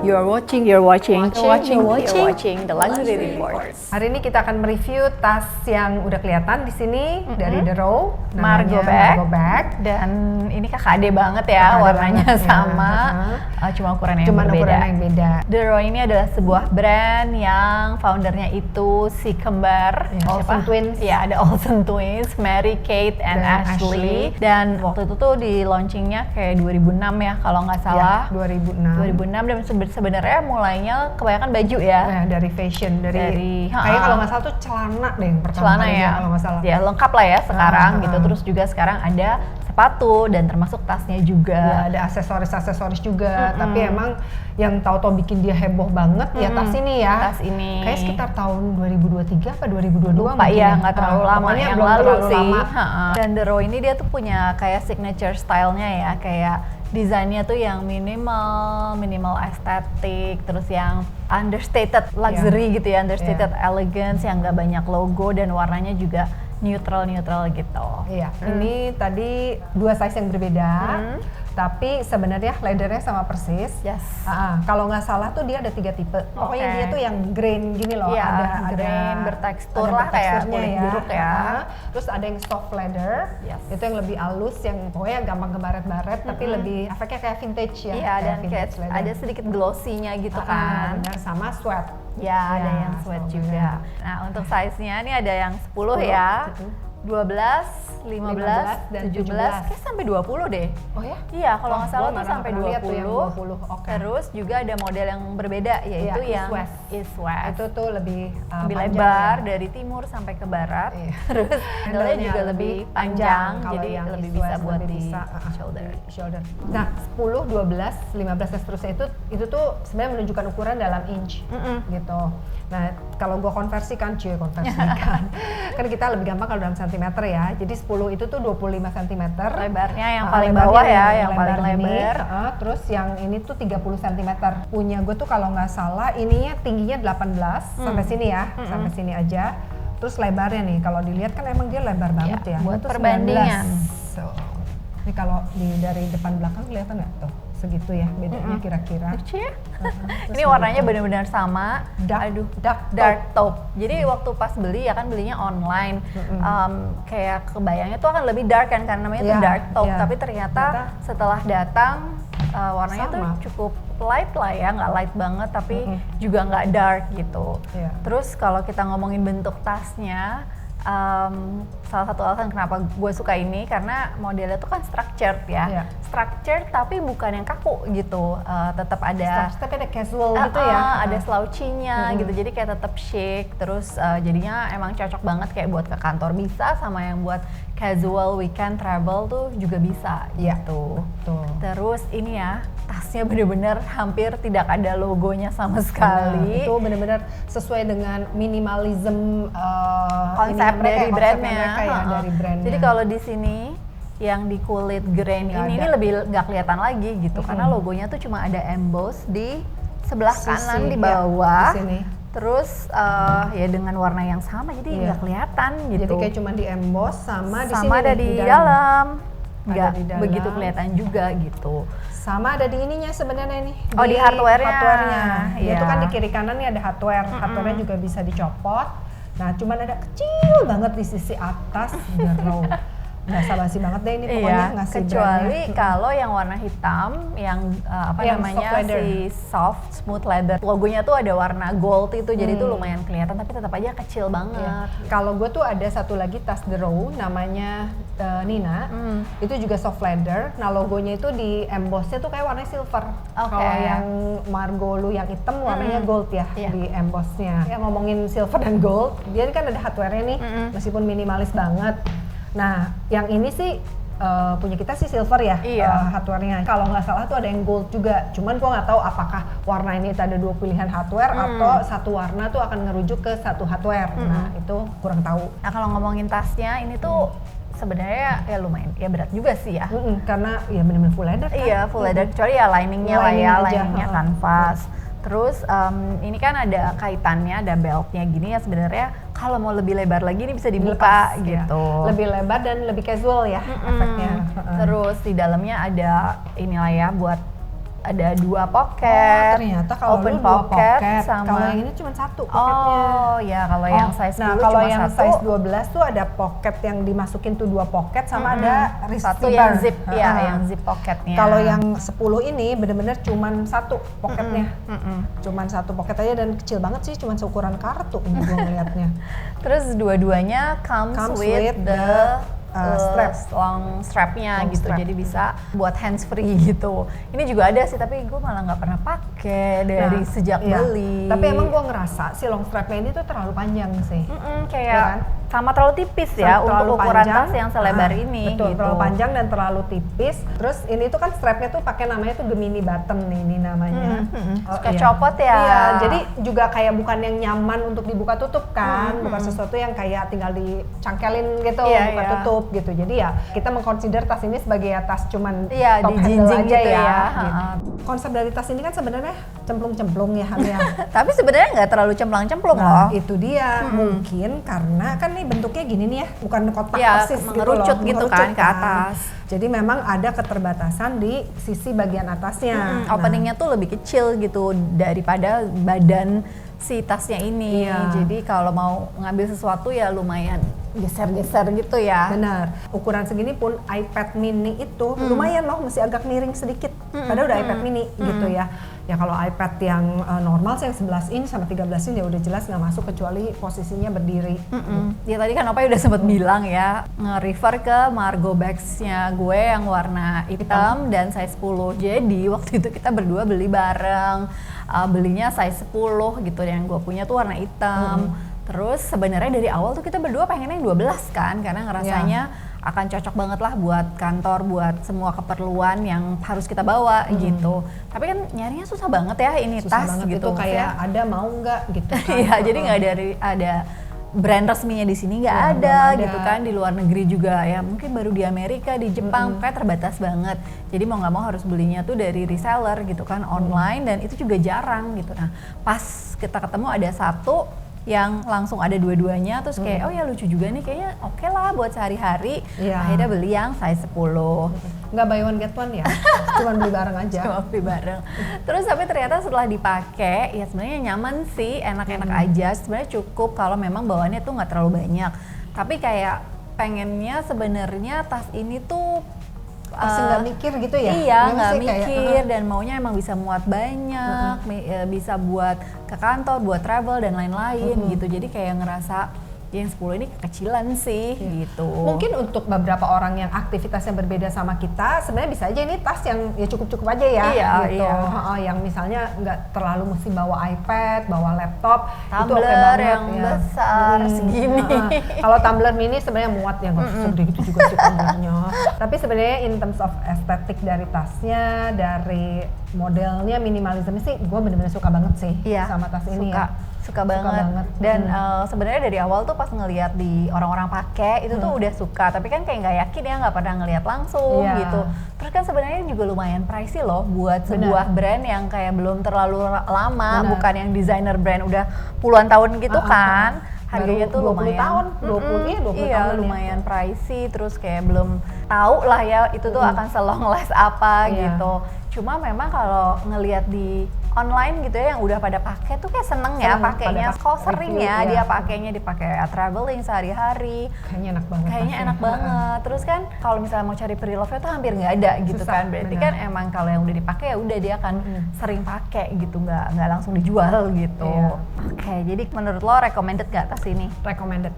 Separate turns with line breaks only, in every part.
You're watching the Luxury Reports.
Hari ini kita akan mereview tas yang udah kelihatan di sini dari The Row,
Margo Bag. Dan ini kakak ade banget ya, warnanya sama, cuma ukurannya yang beda. The Row ini adalah sebuah brand yang foundernya itu si kembar
Olsen Twins.
Ya, ada Olsen Twins, Mary Kate and Ashley. Dan waktu itu tuh di launchingnya kayak 2006 ya kalau nggak salah. 2006 dan sebenarnya mulainya kebanyakan baju ya.
Nah, dari fashion, dari kayak kalau nggak salah tuh celana deh yang pertama kali
ya.
Kalau nggak salah.
Ya lengkap lah ya sekarang gitu. Terus juga sekarang ada sepatu dan termasuk tasnya juga.
Ya, ada aksesoris juga. Tapi emang yang tahu-tahu bikin dia heboh banget ya tas ini ya.
Tas ini.
Kayak sekitar tahun 2023 apa 2022
lupa ya, nggak terlalu lama yang lalu sih. Dan The Row ini dia tuh punya kayak signature style-nya ya, kayak desainnya tuh yang minimal estetik, terus yang understated luxury gitu ya, understated elegance, yang nggak banyak logo dan warnanya juga neutral gitu.
Iya, ini tadi dua size yang berbeda, tapi sebenarnya leathernya sama persis.
Yes.
Kalau nggak salah tuh dia ada 3 tipe. Pokoknya dia tuh yang grain gini loh,
ada grain bertekstur lah kayak kulit jeruk ya.
Terus ada yang soft leather, itu yang lebih halus, yang pokoknya gampang kebaret-baret, tapi lebih efeknya kayak vintage ya.
Iya, dan kayak ada sedikit glossy-nya gitu kan.
Benar, sama sweat.
Ya, ada yang sweat juga. Nah, untuk size-nya ini ada yang 10 ya. 12, 15, dan 17, kayak sampai 20 deh.
Oh ya?
Iya, kalau nggak salah tuh sampai 20. Terus juga ada model yang berbeda, yaitu yang East West.
Itu tuh lebih
lebar dari timur sampai ke barat. Terus modelnya juga lebih panjang, jadi lebih bisa buat di shoulder.
Nah, 10, 12, 15 dan seterusnya itu tuh sebenarnya menunjukkan ukuran dalam inch gitu. Nah, kalau gua konversikan kan kita lebih gampang kalau dalam sentimeter ya. Jadi 10 itu tuh 25 cm.
Lebarnya yang paling bawah ya, yang paling lebar.
Terus yang ini tuh 30 cm. Punya gue tuh kalau nggak salah ininya tingginya 18 sampai sini ya, sampai sini aja. Terus lebarnya nih, kalau dilihat kan emang dia lebar banget ya.
Buat perbandingan.
Ini kalau dari depan belakang kelihatan nggak tuh? Segitu ya bedanya kira-kira.
Ini warnanya benar-benar sama. Dark taupe. Jadi waktu pas beli ya kan belinya online, kayak kebayangnya tuh akan lebih dark kan karena namanya tuh dark taupe. Tapi ternyata setelah datang warnanya tuh cukup light lah ya, nggak light banget tapi juga nggak dark gitu. Terus kalau kita ngomongin bentuk tasnya, salah satu alasan kenapa gue suka ini karena modelnya tuh kan structured ya, structured tapi bukan yang kaku gitu, tetap ada
tapi ada casual gitu ya,
ada slouchy-nya gitu, jadi kayak tetap chic. Terus jadinya emang cocok banget kayak buat ke kantor bisa, sama yang buat casual weekend travel tuh juga bisa gitu. Terus ini ya, tasnya bener-bener hampir tidak ada logonya sama sekali.
Itu bener-bener sesuai dengan minimalism
konsep dari brandnya.
Dari brandnya.
Jadi kalau di sini yang di kulit grain ini lebih nggak kelihatan lagi gitu, karena logonya tuh cuma ada emboss di sebelah kanan di bawah.
Di sini.
Terus ya dengan warna yang sama, jadi nggak kelihatan gitu.
Jadi kayak cuma di emboss sama di sini.
Sama ada di dalam. Nggak begitu kelihatan juga gitu.
Sama ada di ininya sebenarnya nih.
Di hardware-nya.
Dia tuh kan di kiri kanan nih ada hardware. Hardware-nya juga bisa dicopot. Nah, cuman ada kecil banget di sisi atas The Row. Basa-basi banget deh ini pokoknya ngasih
kecuali kalau yang warna hitam yang namanya si soft smooth leather, logonya tuh ada warna gold itu, jadi itu lumayan kelihatan tapi tetap aja kecil banget.
Kalau gue tuh ada satu lagi tas The Row namanya Nina, itu juga soft leather. Nah, logonya itu di embossnya tuh kayak warnanya silver. Kalau yang Margo lu yang hitam warnanya gold ya di embossnya. Ya, ngomongin silver dan gold, dia kan ada hardware-nya nih, meskipun minimalis banget. Nah, yang ini sih punya kita sih silver ya, hardware-nya. Kalau nggak salah tuh ada yang gold juga. Cuman gua nggak tahu apakah warna ini ada 2 pilihan hardware atau satu warna tuh akan ngerujuk ke satu hardware. Nah, itu kurang tahu.
Nah, kalau ngomongin tasnya ini tuh sebenarnya ya lumayan ya berat juga sih ya.
Karena ya benar-benar full leather kan.
Iya, full leather, kecuali ya liningnya lah ya, liningnya kanvas. Terus ini kan ada kaitannya, ada beltnya gini ya, sebenarnya kalau mau lebih lebar lagi ini bisa dibuka gitu.
Ya. Lebih lebar dan lebih casual ya efeknya.
Terus di dalamnya ada inilah ya buat ada 2 pocket.
Ternyata kalau
open
lu 2 pocket,
sama
kalau yang ini cuma 1 pocketnya.
Oh ya, kalau yang size 10
kalau
cuma
yang
1.
size 12 tuh ada pocket yang dimasukin tuh 2 pocket sama ada
satu
receiver.
yang zip ya, yang zip pocketnya.
Kalau yang 10 ini bener-bener cuman 1 pocketnya. Cuman 1 pocket aja dan kecil banget sih, cuman seukuran kartu ini gue ngeliatnya.
Terus dua-duanya comes with the long strapnya gitu,
strap.
jadi bisa buat hands free gitu. Ini juga ada sih, tapi gue malah nggak pernah pakai dari sejak beli.
Tapi emang gue ngerasa si long strapnya ini tuh terlalu panjang sih.
Kayak
Ya kan?
sama terlalu tipis ya untuk ukuran tas yang selebar ini.
Betul,
gitu.
terlalu panjang dan terlalu tipis. Terus ini tuh kan strapnya tuh pakai namanya tuh Gemini button nih, ini namanya.
Suka copot ya.
Iya, jadi juga kayak bukan yang nyaman untuk dibuka tutup kan, bukan sesuatu yang kayak tinggal dicangkelin gitu, buka tutup gitu. Jadi ya kita mengconsider tas ini sebagai tas cuman top handle aja
gitu
ya. Gitu. Konsep dari tas ini kan sebenarnya cemplung-cemplung ya Han ya.
Tapi sebenarnya nggak terlalu cemplang-cemplung loh.
Itu dia, mungkin karena kan nih bentuknya gini nih ya, bukan kotak persis
mengerucut gitu kan ke atas.
Jadi memang ada keterbatasan di sisi bagian atasnya.
Openingnya tuh lebih kecil gitu daripada badan si tasnya ini. Jadi kalau mau ngambil sesuatu ya lumayan geser-geser gitu ya.
Benar. Ukuran segini pun iPad mini itu lumayan loh, masih agak miring sedikit. Padahal udah iPad mini gitu ya. Ya kalau iPad yang normal sih yang 11 inch sama 13 inch ya udah jelas nggak masuk kecuali posisinya berdiri.
Ya tadi kan Opa udah sempat bilang ya, nge-refer ke Margo Bags-nya gue yang warna hitam dan size 10. Jadi waktu itu kita berdua beli bareng, belinya size 10 gitu, yang gue punya tuh warna hitam. Terus sebenarnya dari awal tuh kita berdua pengennya yang 12 kan, karena ngerasanya akan cocok banget lah buat kantor, buat semua keperluan yang harus kita bawa gitu. Tapi kan nyarinya susah banget ya ini
susah
tas
banget
gitu.
Itu kayak ada mau nggak gitu kan.
Iya, jadi nggak ada brand resminya di sini nggak ada gitu kan, di luar negeri juga ya mungkin baru di Amerika, di Jepang kayak terbatas banget. Jadi mau nggak mau harus belinya tuh dari reseller gitu kan, online, dan itu juga jarang gitu. Nah pas kita ketemu ada satu yang langsung ada dua-duanya, terus kayak oh ya lucu juga nih, kayaknya oke lah buat sehari-hari. Akhirnya beli yang size 10.
Nggak buy one get one ya, cuman beli bareng aja.
Cuma beli bareng. Terus tapi ternyata setelah dipakai ya sebenarnya nyaman sih, enak-enak aja. Sebenarnya cukup kalau memang bawaannya tuh nggak terlalu banyak. Tapi kayak pengennya sebenarnya tas ini tuh
pasti nggak mikir gitu ya?
Iya, nggak mikir dan maunya emang bisa muat banyak, bisa buat ke kantor, buat travel dan lain-lain gitu. Jadi kayak ngerasa yang 10 ini kekecilan sih gitu.
Mungkin untuk beberapa orang yang aktivitasnya berbeda sama kita, sebenarnya bisa aja ini tas yang ya cukup-cukup aja ya gitu. Yang misalnya nggak terlalu mesti bawa iPad, bawa laptop,
tumbler
itu oke banget
yang besar segini.
Kalau tumbler mini sebenarnya muat ya, nggak segede gitu juga sih tumblernya. Tapi sebenarnya in terms of estetik dari tasnya, dari modelnya, minimalismnya sih gue bener-bener suka banget sih sama tas ini ya.
Suka banget. Dan sebenarnya dari awal tuh pas ngelihat di orang-orang pakai itu tuh udah suka, tapi kan kayak nggak yakin ya, nggak pernah ngelihat langsung gitu. Terus kan sebenarnya juga lumayan pricey loh buat sebuah brand yang kayak belum terlalu lama, bukan yang designer brand udah puluhan tahun gitu kan. Harganya tuh
20
lumayan
tahun, 20 tahun
lumayan pricey, terus kayak belum tahu lah ya itu tuh akan selong last apa gitu. Cuma memang kalau ngelihat di online gitu ya yang udah pada pakai tuh kayak seneng ya pakainya, kok sering ya dia pakainya, dipakai traveling sehari-hari.
Kayaknya enak banget.
Kayaknya enak banget. Terus kan kalau misalnya mau cari pre-love-nya tuh hampir nggak ada gitu. Susah, kan. Berarti kan emang kalau yang udah dipakai ya udah dia akan sering pakai gitu, nggak langsung dijual gitu. Oke, jadi menurut lo recommended nggak tas ini?
Recommended.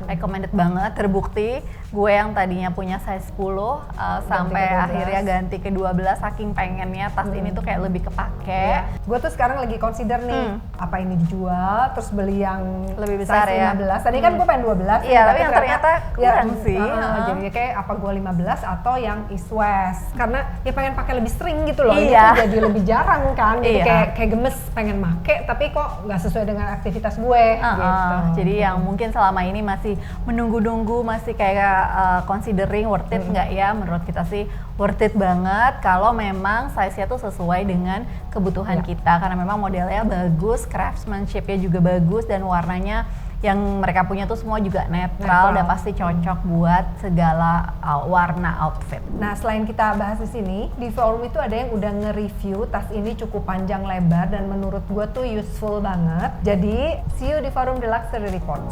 Recommended banget, terbukti gue yang tadinya punya size 10 sampai akhirnya ganti ke 12 saking pengennya tas ini tuh kayak lebih kepake.
Gue tuh sekarang lagi consider nih apa ini dijual terus beli yang
lebih besar
size
ya.
15. Tadi kan gue pengen 12.
Iya, tapi yang ternyata kurang sih.
Jadinya kayak apa gue 15 atau yang East West. Karena ya pengen pakai lebih sering gitu loh. Ini
Iya.
tuh jadi lebih jarang kan. Jadi
Iya.
kayak gemes pengen make tapi kok nggak sesuai dengan aktivitas gue gitu.
Jadi yang mungkin selama ini masih menunggu-nunggu, masih kayak considering worth it nggak ya? Menurut kita sih worth it banget kalau memang size-nya tuh sesuai dengan kebutuhan kita, karena memang modelnya bagus, craftsmanship-nya juga bagus, dan warnanya yang mereka punya tuh semua juga netral dan pasti cocok buat segala warna outfit.
Nah, selain kita bahas di sini, di forum itu ada yang udah nge-review tas ini cukup panjang lebar dan menurut gue tuh useful banget. Jadi, see you di forum The Luxury Report.